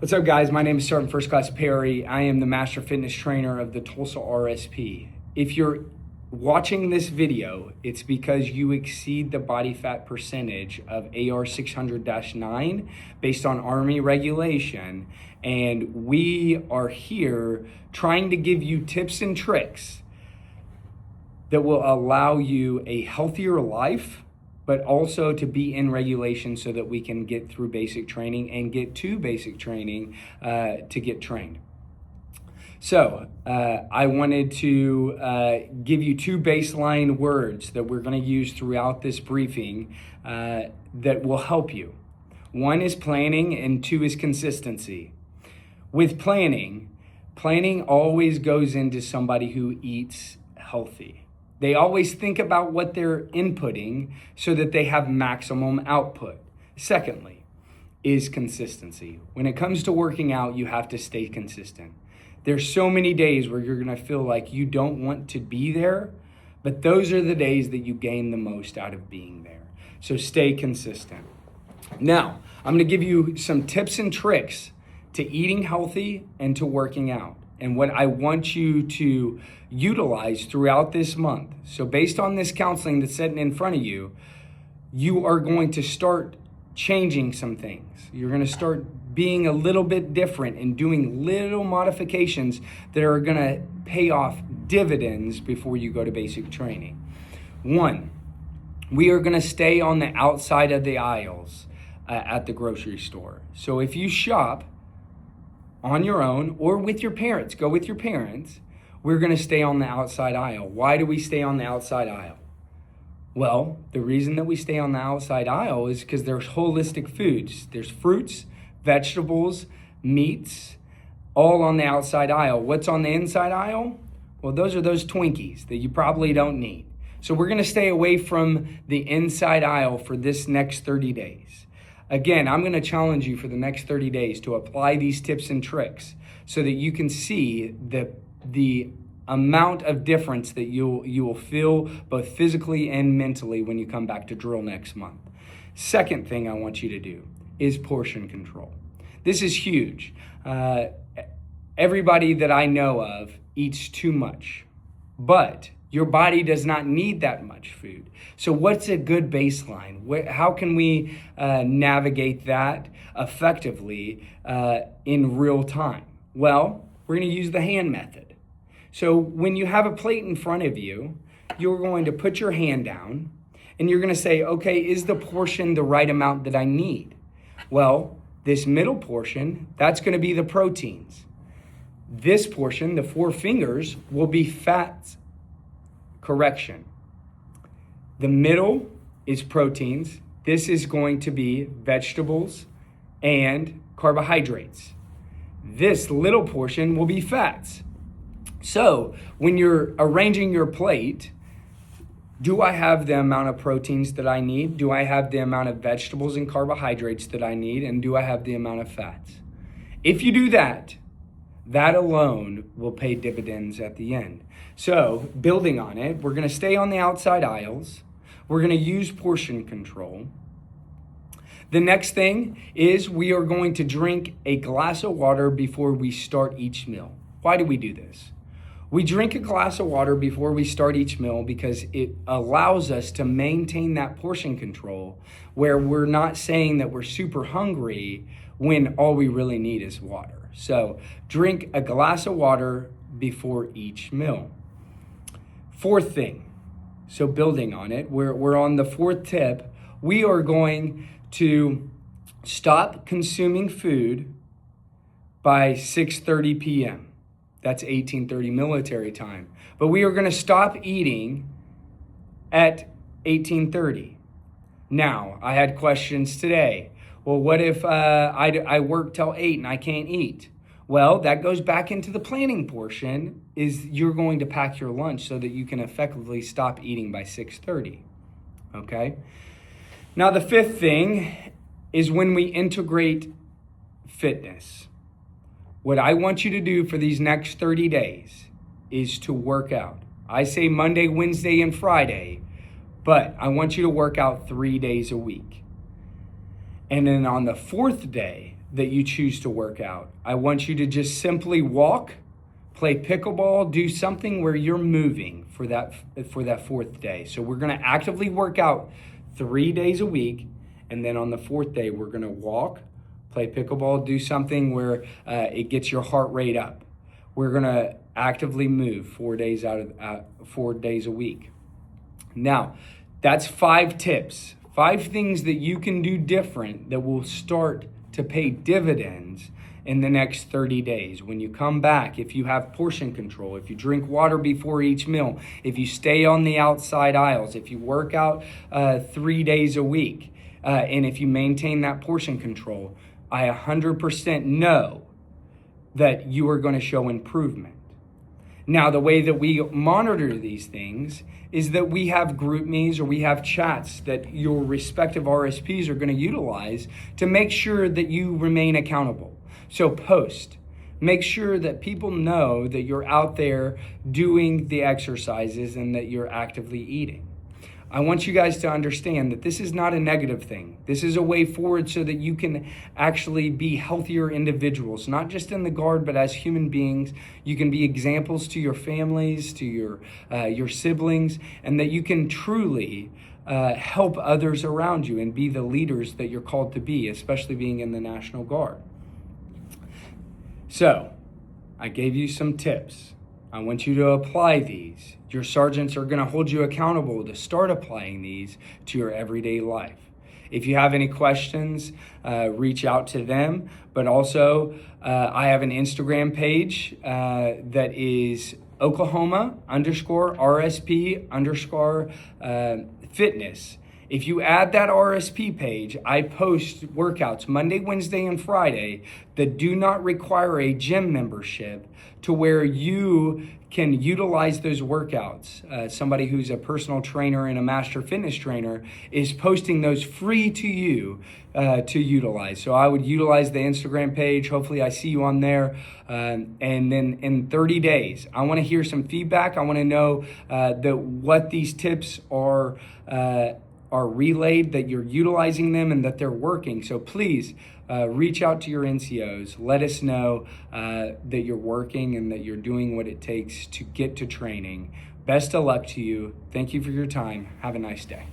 What's up, guys? My name is Sergeant First Class Perry. I am the Master Fitness Trainer of the Tulsa RSP. If you're watching this video, it's because you exceed the body fat percentage of AR 600-9 based on Army regulation, and we are here trying to give you tips and tricks that will allow you a healthier life, but also to be in regulation so that we can get through basic training and get to basic training to get trained. So I wanted to give you two baseline words that we're going to use throughout this briefing that will help you. One is planning and two is consistency. With planning always goes into somebody who eats healthy. They always think about what they're inputting so that they have maximum output. Secondly, is consistency. When it comes to working out, you have to stay consistent. There's so many days where you're gonna feel like you don't want to be there, but those are the days that you gain the most out of being there. So stay consistent. Now, I'm gonna give you some tips and tricks to eating healthy and to working out, and what I want you to utilize throughout this month. So based on this counseling that's sitting in front of you, you are going to start changing some things. You're going to start being a little bit different and doing little modifications that are going to pay off dividends before you go to basic training. One, we are going to stay on the outside of the aisles at the grocery store. So if you shop on your own or with your parents, go with your parents, we're going to stay on the outside aisle. Why do we stay on the outside aisle? Well, the reason that we stay on the outside aisle is because there's holistic foods. There's fruits, vegetables, meats, all on the outside aisle. What's on the inside aisle? Well, those are those Twinkies that you probably don't need. So we're going to stay away from the inside aisle for this next 30 days. Again, I'm going to challenge you for the next 30 days to apply these tips and tricks so that you can see the amount of difference that you will feel both physically and mentally when you come back to drill next month. Second thing I want you to do is portion control. This is huge. Everybody that I know of eats too much, but your body does not need that much food. So what's a good baseline? How can we navigate that effectively in real time? Well, we're going to use the hand method. So when you have a plate in front of you, you're going to put your hand down and you're going to say, okay, is the portion the right amount that I need? Well, this middle portion, that's going to be the proteins. This portion, the 4 fingers, will be fats. Correction. The middle is proteins. This is going to be vegetables and carbohydrates. This little portion will be fats. So when you're arranging your plate, do I have the amount of proteins that I need? Do I have the amount of vegetables and carbohydrates that I need? And do I have the amount of fats? If you do that, that alone will pay dividends at the end. So building on it, we're going to stay on the outside aisles. We're going to use portion control. The next thing is we are going to drink a glass of water before we start each meal. Why do we do this? We drink a glass of water before we start each meal because it allows us to maintain that portion control where we're not saying that we're super hungry when all we really need is water. So drink a glass of water before each meal. Fourth thing, so building on it, we're on the fourth tip. We are going to stop consuming food by 6:30 p.m. That's 18:30 military time. But we are going to stop eating at 18:30. Now, I had questions today. Well, what if I work till 8 and I can't eat? Well, that goes back into the planning portion, is you're going to pack your lunch so that you can effectively stop eating by 6:30, okay? Now, the fifth thing is when we integrate fitness. What I want you to do for these next 30 days is to work out. I say Monday, Wednesday, and Friday, but I want you to work out 3 days a week. And then on the fourth day, that you choose to work out. I want you to just simply walk, play pickleball, do something where you're moving for that fourth day. So we're going to actively work out 3 days a week, and then on the fourth day we're going to walk, play pickleball, do something where it gets your heart rate up. We're going to actively move 4 days 4 days a week. Now, that's 5 tips, 5 things that you can do different that will start to pay dividends in the next 30 days. When you come back, if you have portion control, if you drink water before each meal, if you stay on the outside aisles, if you work out 3 days a week, and if you maintain that portion control, I 100% know that you are going to show improvement. Now, the way that we monitor these things is that we have group me's or we have chats that your respective RSPs are going to utilize to make sure that you remain accountable. So post. Make sure that people know that you're out there doing the exercises and that you're actively eating. I want you guys to understand that this is not a negative thing. This is a way forward so that you can actually be healthier individuals, not just in the guard, but as human beings. You can be examples to your families, to your siblings, and that you can truly help others around you and be the leaders that you're called to be, especially being in the National Guard. So, I gave you some tips. I want you to apply these. Your sergeants are going to hold you accountable to start applying these to your everyday life. If you have any questions, reach out to them. But also, I have an Instagram page that is Oklahoma_RSP_fitness. If you add that RSP page, I post workouts Monday, Wednesday, and Friday that do not require a gym membership to where you can utilize those workouts. Somebody who's a personal trainer and a master fitness trainer is posting those free to you to utilize. So I would utilize the Instagram page. Hopefully I see you on there. And then in 30 days, I want to hear some feedback. I want to know that what these tips are relayed, that you're utilizing them and that they're working. So please reach out to your NCOs. Let us know that you're working and that you're doing what it takes to get to training. Best of luck to you. Thank you for your time. Have a nice day.